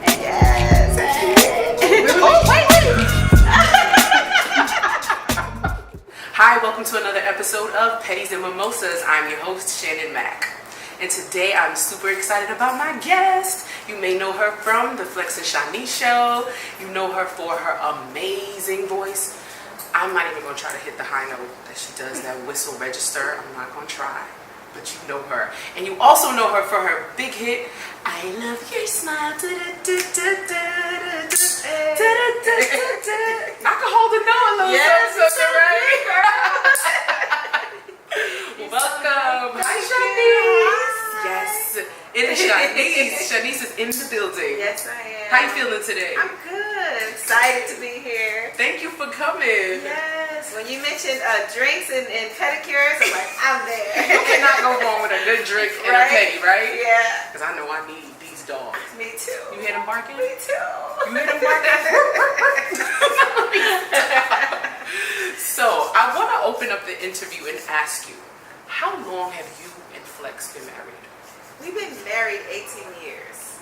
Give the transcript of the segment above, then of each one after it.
Yes. Oh, wait. Hi, welcome to another episode of Pedis and Mimosas. I'm your host, Shannon Mack. And today I'm super excited about my guest. You may know her from the Flex and Shanice show. You know her for her amazing voice. I'm not even going to try to hit the high note that she does, that whistle register. I'm not going to try. But you know her. And you also know her for her big hit, I Love Your Smile. I can hold the note a little something, right? Welcome. Hi, Shanice. Yes, it is Shanice. Shanice is in the building. Yes, I am. How you feeling today? I'm good. Excited to be here. Thank you for coming. Yes. When you mentioned drinks and pedicures, I'm like, I'm there. You cannot go wrong with a good drink and a pedi, right? Yeah. Because I know I need these dogs. Me too. You hear them barking? Me too. You hear them barking? So, I want to open up the interview and ask you, how long have you and Flex been married? We've been married 18 years.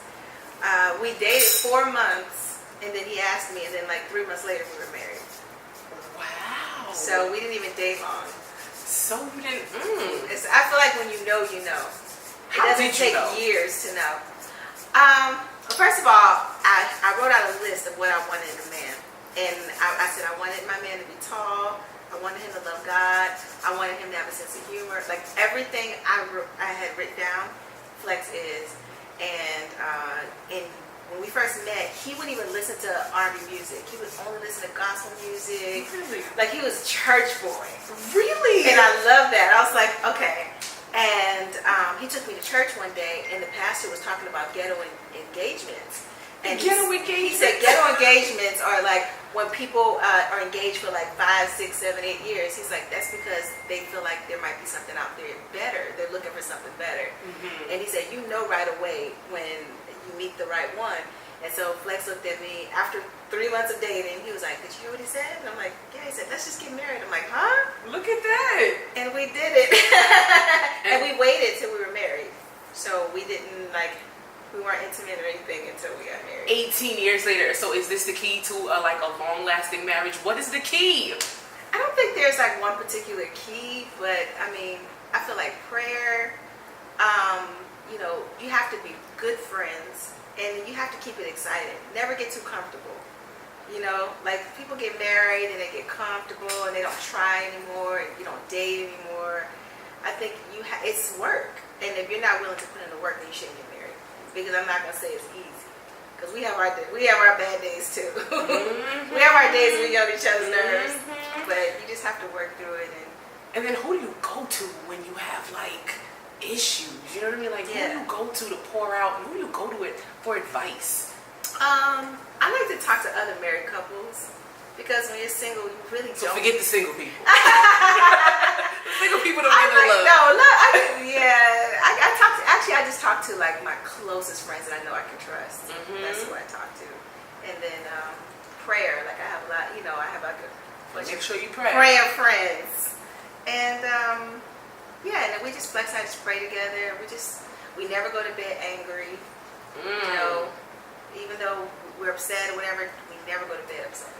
We dated 4 months, and then he asked me, and then like 3 months later, we were married. Wow. So we didn't even date long. So you didn't. I feel like when you know, you know. It doesn't take years to know. Well, first of all, I wrote out a list of what I wanted in a man. And I said I wanted my man to be tall. I wanted him to love God. I wanted him to have a sense of humor. Like everything I had written down, Flex is. And when we first met, he wouldn't even listen to R&B music. He would only listen to gospel music. Really? Like he was church boy. Really? And I love that. I was like, okay. And he took me to church one day, and the pastor was talking about ghetto engagements. And Ghetto He engagements? said ghetto engagements are like when people are engaged for like 5, 6, 7, 8 years. He's like, that's because they feel like there might be something out there better. They're looking for something better. Mm-hmm. And he said, you know right away when you meet the right one. And so Flex looked at me after 3 months of dating. He was like, did you hear what he said? And I'm like, yeah. He said, let's just get married. I'm like, huh? Look at that. And we did it. And we waited till we were married. So we didn't we weren't intimate or anything until we got married. 18 years later. So is this the key to a long-lasting marriage? What is the key? I don't think there's like one particular key, but I mean, I feel like prayer, you have to be good friends, and you have to keep it exciting. Never get too comfortable. Like people get married and they get comfortable and they don't try anymore, and you don't date anymore. I think it's work, and if you're not willing to put in the work, then you shouldn't get married. Because I'm not gonna say it's easy, because we have our bad days too. Mm-hmm. We have our days when we get on each other's nerves, but you just have to work through it. And then who do you go to when you have issues? You know what I mean? Who do you go to pour out? And who do you go to it for advice? I like to talk to other married couples, because when you're single, you really don't. So forget the single people. The single people don't get no love. I just talk to my closest friends that I know I can trust. Mm-hmm. That's who I talk to. And then prayer. I have a lot. I have a bunch Make sure you pray. Praying friends. And and then we just Flex and I just pray together. We never go to bed angry. Even though we're upset or whatever, we never go to bed upset.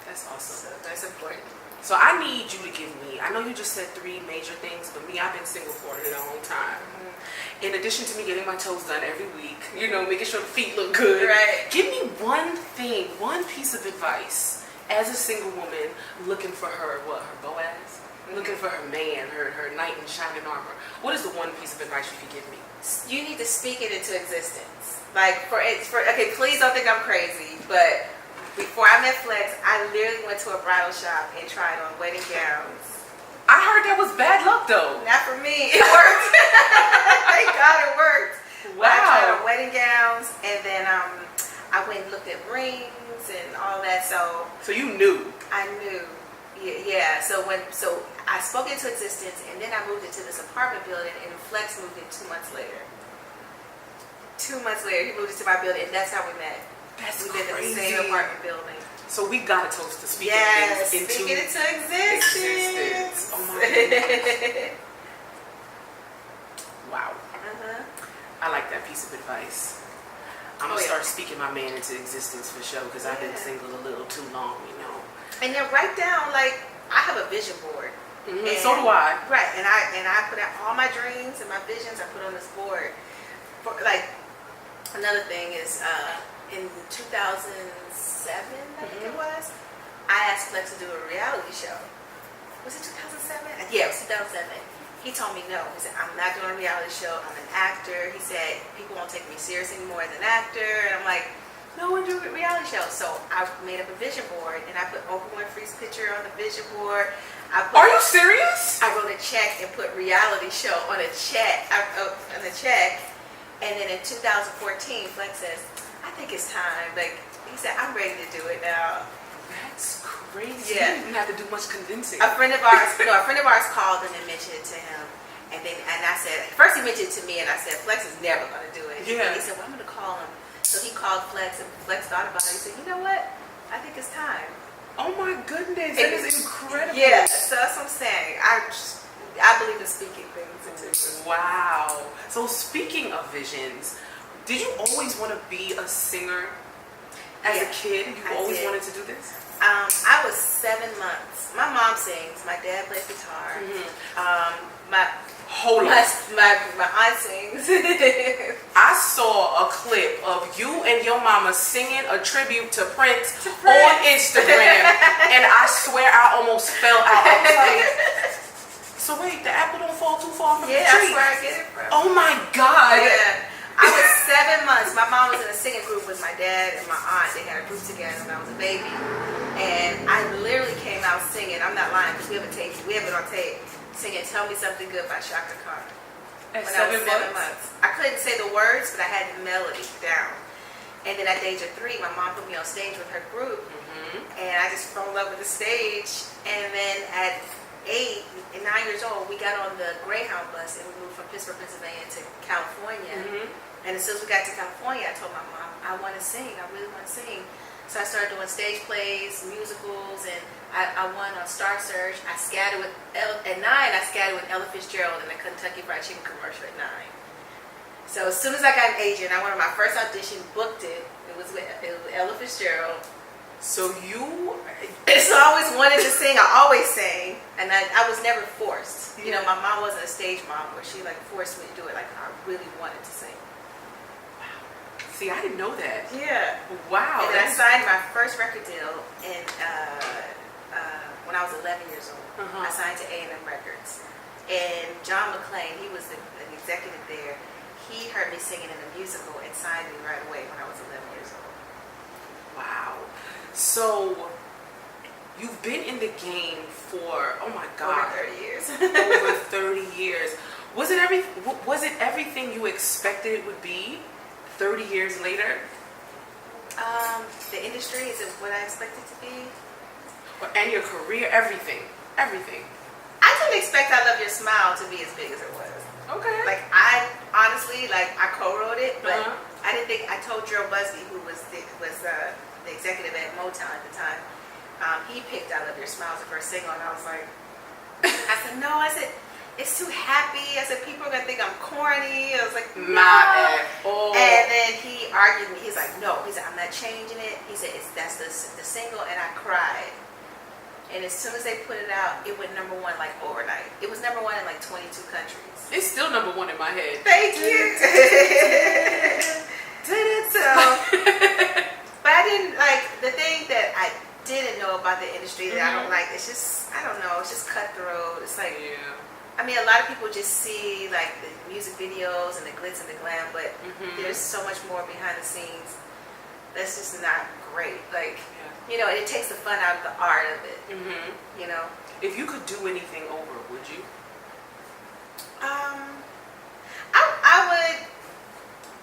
That's awesome. So that's important. So I need you to give me, I know you just said 3 major things, but me, I've been single for a long time. Mm-hmm. In addition to me getting my toes done every week, making sure the feet look good. Right. Give me one thing, one piece of advice as a single woman looking for her Boaz? Mm-hmm. Looking for her man, her knight in shining armor. What is the one piece of advice you could give me? You need to speak it into existence. Okay, please don't think I'm crazy, but before I met Flex, I literally went to a bridal shop and tried on wedding gowns. I heard that was bad luck, though. Not for me. It worked. Thank God it worked. Wow. I tried on wedding gowns, and then I went and looked at rings and all that. So you knew. I knew. Yeah. So I spoke into existence, and then I moved into this apartment building, and Flex moved in 2 months later. 2 months later, he moved into my building, and that's how we met. That's we lived in the same apartment building. So we got a toast to speak things into existence. Oh my goodness. Wow. I like that piece of advice. I'm going to start speaking my man into existence for sure, because I've been single a little too long, you know. And then write down, like, I have a vision board. Mm-hmm. And so do I. Right, and I put out all my dreams and my visions. I put on this board. Like, another thing is, in 2007, I think it was, I asked Flex to do a reality show. Was it 2007? Yeah, it was 2007. He told me no. He said, I'm not doing a reality show. I'm an actor. He said, people won't take me serious anymore as an actor. And I'm like, no one do a reality show. So I made up a vision board, and I put Oprah Winfrey's picture on the vision board. Are you serious? I wrote a check and put reality show on a check. And then in 2014, Flex says, I think it's time. Like, he said, I'm ready to do it now. That's crazy. Yeah. You didn't have to do much convincing. A friend of ours called him and mentioned it to him. And I said, first he mentioned it to me, and I said, Flex is never going to do it. Yeah. And he said, well, I'm going to call him. So he called Flex, and Flex thought about it. He said, you know what? I think it's time. Oh my goodness, that is incredible. Yeah, so that's what I'm saying. I believe in speaking things into existence. Wow. So speaking of visions, did you always want to be a singer as a kid? You always wanted to do this? I was 7 months. My mom sings. My dad plays guitar. My aunt sings. I saw a clip of you and your mama singing a tribute to Prince on Instagram, and I swear I almost fell out. I was like, so wait, the apple don't fall too far from the tree. That's where I get it from. Oh my God. Yeah. I was 7 months. My mom was in a singing group with my dad and my aunt. They had a group together when I was a baby. And I literally came out singing. I'm not lying, because we have it on tape. Singing Tell Me Something Good by Shaka Khan. At when I was 7 months. I couldn't say the words, but I had the melody down. And then at the age of 3, my mom put me on stage with her group. And I just fell in love with the stage. And then at 8 and 9 years old, we got on the Greyhound bus and we moved from Pittsburgh, Pennsylvania to California. And as soon as we got to California, I told my mom, I want to sing. I really want to sing. So I started doing stage plays, musicals, and I won on Star Search. At 9, I scattered with Ella Fitzgerald in the Kentucky Fried Chicken commercial at 9. So as soon as I got an agent, I went on my first audition, booked it. It was with Ella Fitzgerald. So you... So I always wanted to sing. I always sang, and I was never forced. You know, my mom wasn't a stage mom where she like forced me to do it. Like, I really wanted to sing. See, I didn't know that. Yeah. Wow. And then I signed my first record deal when I was 11 years old. I signed to A&M Records. And John McClain, he was an executive there. He heard me singing in a musical and signed me right away when I was 11 years old. Wow. So, you've been in the game for, oh my God. Over 30 years. Over 30 years. Was it everything you expected it would be 30 years later? The industry, is it what I expected to be? And your career, everything. Everything. I didn't expect I Love Your Smile to be as big as it was. Okay. Like, I honestly, I co-wrote it, but I didn't think, I told Gerald Busby, who was the executive at Motown at the time, he picked I Love Your Smile as the first single, and I was like, I said, no, it's too happy. I said, people are going to think I'm corny. I was like, no. Not at all. And then he argued me. He's like, no. He said, I'm not changing it. He said, that's the single, and I cried. And as soon as they put it out, it went #1 like overnight. It was #1 in like 22 countries. It's still #1 in my head. Thank you. So, but I didn't the thing that I didn't know about the industry that I don't like. It's just, I don't know. It's just cutthroat. It's like, I mean, a lot of people just see like the music videos and the glitz and the glam, but there's so much more behind the scenes. That's just not great. Like, you know, it takes the fun out of the art of it. You know. If you could do anything over, would you? I would.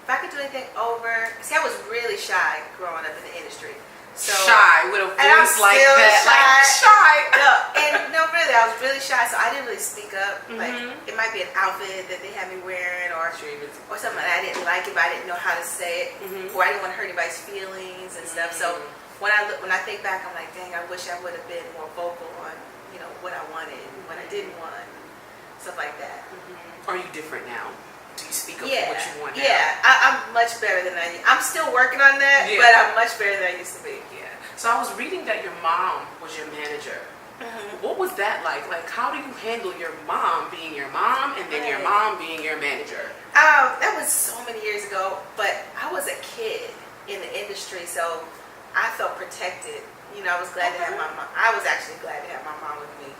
If I could do anything over, see, I was really shy growing up in the industry. So, shy with a voice like that, shy. like shy. No, really, I was really shy, so I didn't really speak up. Like, it might be an outfit that they had me wearing, or something that I didn't like it, but I didn't know how to say it, or I didn't want to hurt anybody's feelings and stuff. So when I think back, I'm like, dang, I wish I would have been more vocal on, what I wanted, what I didn't want, stuff like that. Are you different now? do you speak up for what you want now? Yeah, I'm much better than I'm still working on that, but I'm much better than I used to be. Yeah. So I was reading that your mom was your manager. What was that like? Like, how do you handle your mom being your mom and then your mom being your manager? That was so many years ago, but I was a kid in the industry, so I felt protected. You know, I was glad to have my mom. I was actually glad to have my mom with me.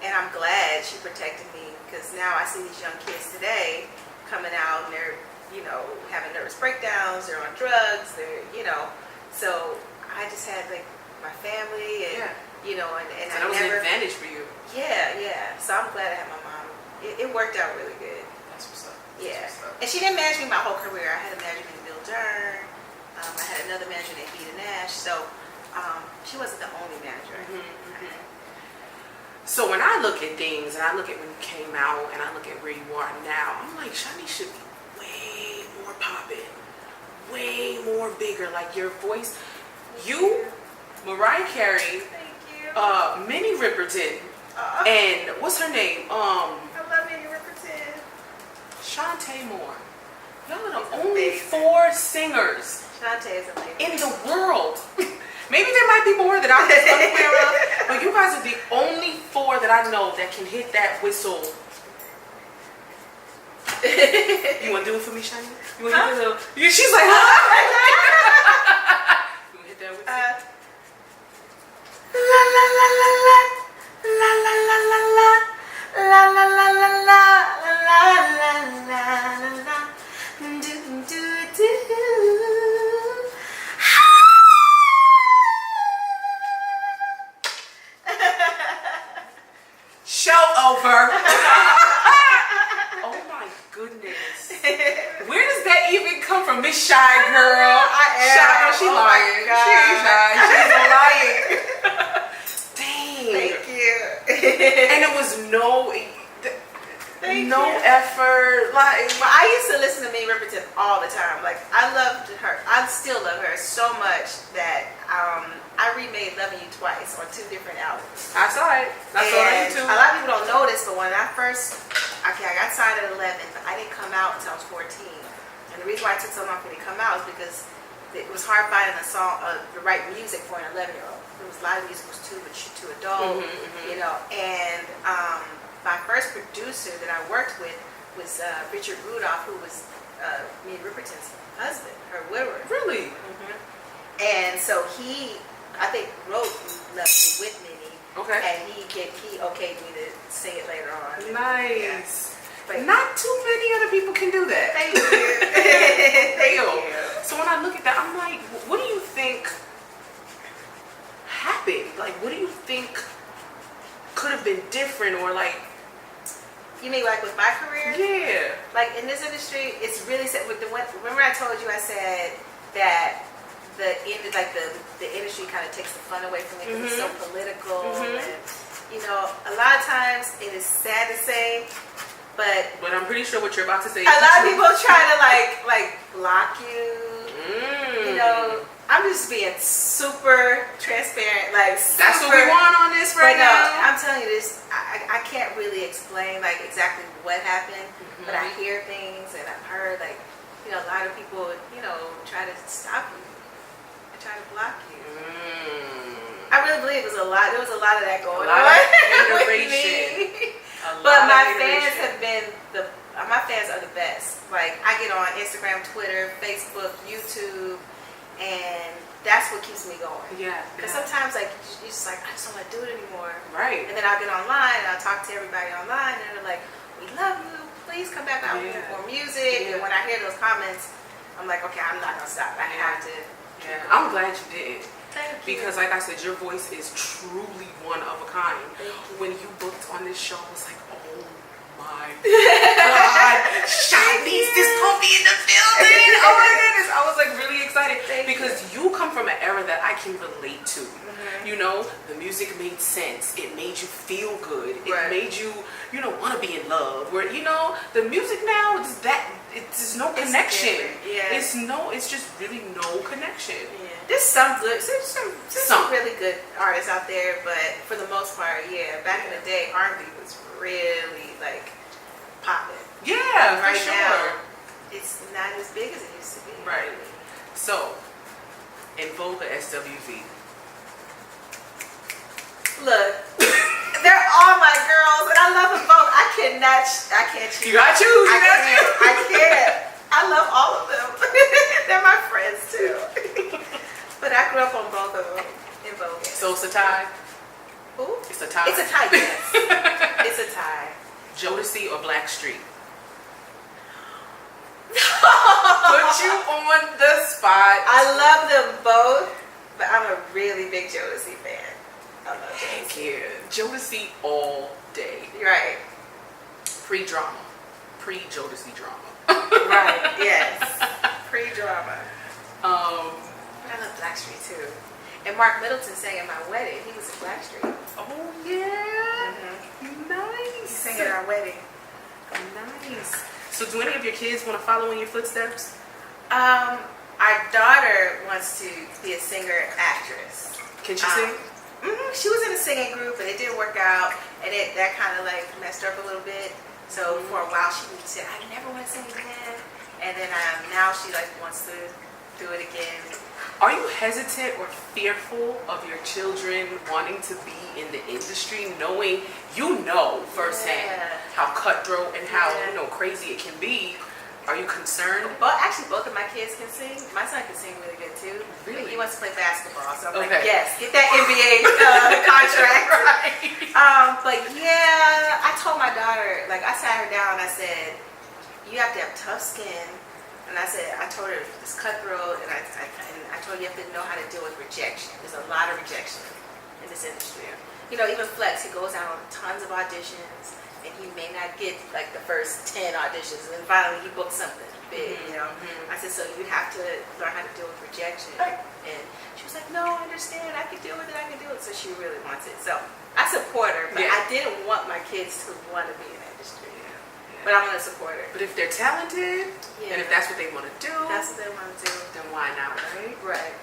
And I'm glad she protected me, because now I see these young kids today coming out and they're, you know, having nervous breakdowns, they're on drugs, they're, you know, so I just had like my family and, you know, and so that was an advantage for you. Yeah. So I'm glad I had my mom. It worked out really good. That's what's up. And she didn't manage me my whole career. I had a manager named Bill Dern. I had another manager named Vita Nash. So she wasn't the only manager. So when I look at things, and I look at when you came out, and I look at where you are now, I'm like, Shani should be way more popping, way more bigger. Like your voice, you, Mariah Carey, Minnie Riperton, and what's her name? I love Minnie Riperton. Shantae Moore. Y'all are the only 4 singers Shantae is amazing in the world. Maybe there might be more that I'm just unaware of, but you guys are the only 4 that I know that can hit that whistle. You want to do it for me, Shani? You want to do it? She's like, huh? You want to hit that whistle? La la la la la la la la la la la la la la la la la la do do do. Show over. Oh my goodness. Where does that even come from? Miss Shy Girl. Shy, she lying. She ain't shy. She's lying. Dang. Thank you. And it was no effort. Like, well, I used to listen to Minnie Riperton all the time. Like, I loved her. I still love her so much that I remade "Loving You Twice" on 2 different albums. I saw it. I saw it too. A lot of people don't know this, but when I got signed at 11, but I didn't come out until I was 14. And the reason why it took so long for me to come out is because it was hard finding the right music for an 11-year-old. There was a lot of music was too adult, you know. And my first producer that I worked with was Richard Rudolph, who was Minnie Riperton's husband, her widower. Really? And so he, I think, wrote "Love Me" with Minnie. Okay. And he okayed me to sing it later on. Nice. But not too many other people can do that. Thank you. Thank you. So when I look at that, I'm like, what do you think happened? Like, what do you think could have been different, or like? You mean like with my career? Yeah. Like in this industry, it's really set with remember I told you I said that the industry kind of takes the fun away from it because it's so political, and you know, a lot of times it is sad to say, but I'm pretty sure what you're about to say. A lot of people try to like block you. You know, I'm just being super transparent. Like that's what we want on this right now. I'm telling you this. I can't really explain like exactly what happened, but I hear things and I've heard like, you know, a lot of people, you know, try to stop you. Try to block you. I really believe there was a lot of that going on with me. But my fans have been my fans are the best. Like I get on Instagram, Twitter, Facebook, YouTube, and that's what keeps me going. Yeah. Because sometimes like you just like, I just don't want to do it anymore. Right. And then I'll get online and I'll talk to everybody online and they're like, we love you. Please come back out with more music. And when I hear those comments, I'm like, okay, I'm not gonna stop. I have to. Yeah, I'm glad you did. Thank you. Because like I said, your voice is truly one of a kind. When you booked on this show, I was like, oh my God, Shanice, this puppy in the building. Oh my goodness. I was like really excited because you come from an era that I can relate to. You know, the music made sense. It made you feel good. It made you, you know, want to be in love. Where, you know, the music now is that it's no connection. It's just really no connection. Yeah. There's some really good artists out there, but for the most part, back in the day, R&B was really like popping. Yeah, for right sure. now, it's not as big as it used to be. Right. So, in Vogue SWV. Look, they're all my girls, and I love them both. I can't choose. You gotta choose. I can't. I love all of them. They're my friends too. But I grew up on both of them in Vogue. So it's a tie? Ooh. It's a tie? It's a tie, yes. It's a tie. Jodeci or Blackstreet? Put you on the spot. I love them both, but I'm a really big Jodeci fan. I love Thank Jodeci. you. Jodeci all day. You're right. Pre-drama. Pre-Jodeci drama. Right, yes. Pre-drama. Um, But I love Blackstreet too. And Mark Middleton sang at my wedding. He was in Blackstreet. oh, yeah. Mm-hmm. Nice. He sang at our wedding. Nice. So do any of your kids want to follow in your footsteps? Our daughter wants to be a singer-actress. Can she sing? She was in a singing group, and it didn't work out, and that kind of like messed her up a little bit. So for a while, she said, "I never want to sing again," and then now she like wants to do it again. Are you hesitant or fearful of your children wanting to be in the industry, knowing firsthand how cutthroat and how crazy it can be? Are you concerned? But actually, both of my kids can sing. My son can sing really good too. Really? He wants to play basketball, so I'm like, Okay. yes, get that NBA contract. Right. But yeah, I told my daughter, like, I sat her down and I said, you have to have tough skin. And I told her it's cutthroat, and I told you have to know how to deal with rejection. There's a lot of rejection in this industry. You know, even Flex, he goes out on tons of auditions, and he may not get like the first 10 auditions, and then finally he books something big, you know. I said, so you have to learn how to deal with rejection. And she was like, no, I understand, I can deal with it, So she really wants it. So I support her, but I didn't want my kids to want to be in the industry. But I'm going to support her. But if they're talented, and if that's what they want to do, that's what they want to do, then why not, right? Right.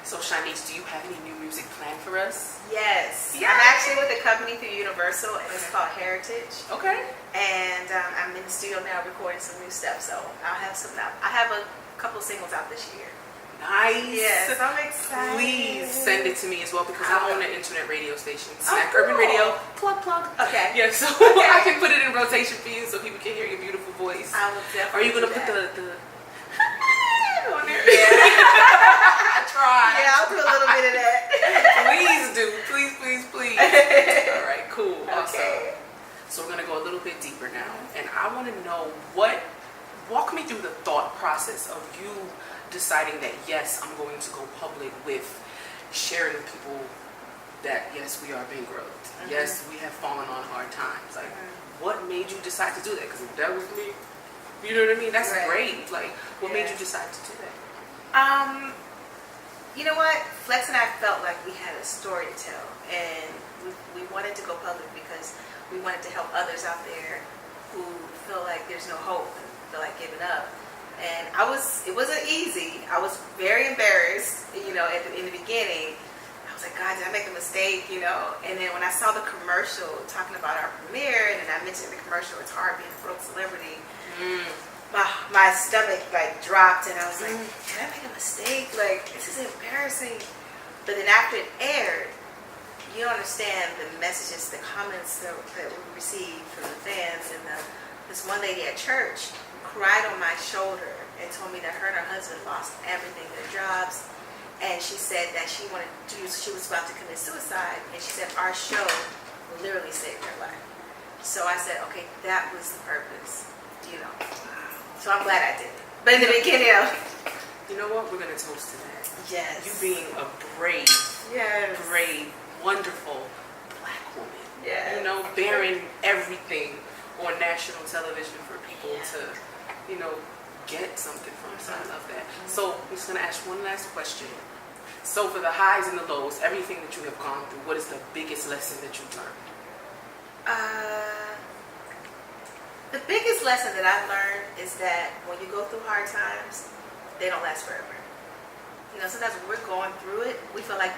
So, Shanice, do you have any new music planned for us? Yes. Yay. I'm actually with a company through Universal, and it's called Heritage. Okay. And I'm in the studio now recording some new stuff, so I'll have some out. I have a couple singles out this year. Nice. Yes, I'm excited. Please send it to me as well, because I own an internet radio station, Snack cool. Urban Radio. Plug. Okay. Yeah, so I can put it in rotation for you so people can hear your beautiful voice. I will definitely. Are you going to do put that. the on there? Yeah. I tried. Yeah, I'll do a little bit of that. Please do. Please. All right, cool. Awesome. Okay. So we're going to go a little bit deeper now. And I want to know walk me through the thought process of you deciding that, yes, I'm going to go public with sharing with people that, yes, we are bankrupt. Yes, we have fallen on hard times. Like, what made you decide to do that? Because if that was me, you know what I mean? That's great. Like, what made you decide to do that? You know what? Flex and I felt like we had a story to tell, and we wanted to go public because we wanted to help others out there who feel like there's no hope and feel like giving up. And it wasn't easy. I was very embarrassed, you know, in the beginning. I was like, God, did I make a mistake, you know? And then when I saw the commercial talking about our premiere, and then I mentioned the commercial, it's hard being a broke celebrity. My stomach like dropped, and I was like, did I make a mistake? Like, this is embarrassing. But then after it aired, you don't understand the messages, the comments that we received from the fans. And this one lady at church cried on my shoulder and told me that her and her husband lost everything, their jobs. And she said that she was about to commit suicide. And she said our show literally saved her life. So I said, okay, that was the purpose, you know. So I'm glad I did it. But in the beginning, you know what? We're going to toast to that. Yes. You being a brave, wonderful black woman. Yes. You know, bearing everything on national television for people to, you know, get something from us. I love that. So I'm just going to ask one last question. So for the highs and the lows, everything that you have gone through, what is the biggest lesson that you've learned? The biggest lesson that I've learned is that when you go through hard times, they don't last forever. You know, sometimes when we're going through it, we feel like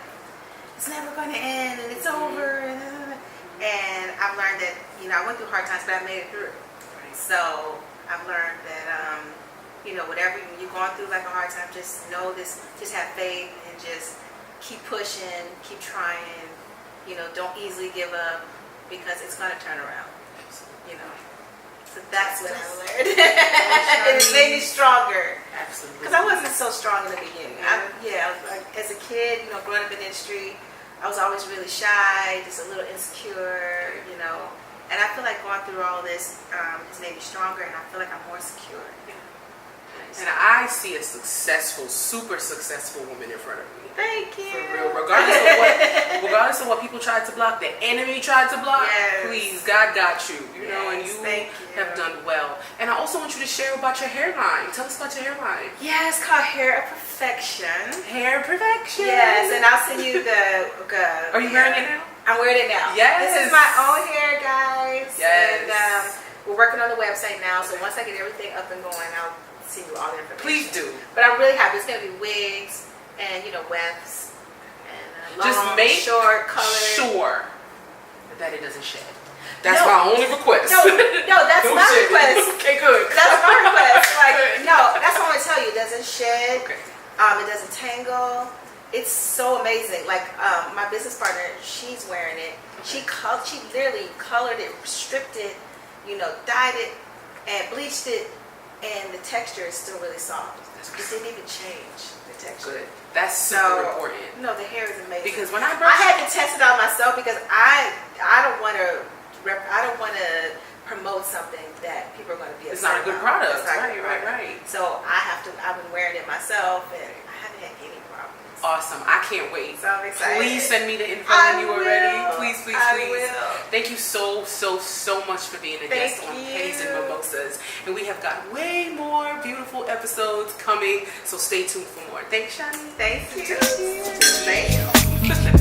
it's never going to end and it's over. And I've learned that, you know, I went through hard times, but I made it through. So I've learned that, whatever you're going through, like a hard time, just know this, just have faith and just keep pushing, keep trying, don't easily give up because it's going to turn around, So that's what I learned. And it made me stronger. Absolutely. Because I wasn't so strong in the beginning. As a kid, growing up in the industry, I was always really shy, just a little insecure, And I feel like going through all this has made me stronger, and I feel like I'm more secure. And I see a successful, super successful woman in front of me. Thank you. For real. Regardless of what people tried to block, the enemy tried to block, Yes. please, God got you. And you thank you. have done well. And I also want you to share about your hairline. Tell us about your hairline. Yeah, it's called Hair of Perfection. Hair perfection. Yes, and I'll send you the. Are you wearing it now? I'm wearing it now. Yes. This is my own hair, guys. Yes. And we're working on the website now, so once I get everything up and going, I'll send you all the information. Please do. But I'm really happy. It's going to be wigs and, wefts and long, Just make short, colored. sure that it doesn't shed. That's my only request. No, that's Don't my shed. request. Okay, good. That's my request. That's what I'm going to tell you. It doesn't shed. Okay. It doesn't tangle. It's so amazing. My business partner, she's wearing it. Okay. She literally colored it, stripped it, dyed it, and bleached it, and the texture is still really soft. It didn't even change the texture. Good. That's super important. No, the hair is amazing. Because when I had to test it on myself because I don't want to promote something that people are going to be it's upset not a good about. product. It's not a good product. Right. So I've been wearing it myself, and I haven't had any problems. Awesome. I can't wait. So I'm excited. Please send me the info when you are ready. Please. I will. Thank you so much for being a guest on Pedis and Mimosas. And we have got way more beautiful episodes coming, so stay tuned for more. Thanks, Shani. Thank you. Thank you.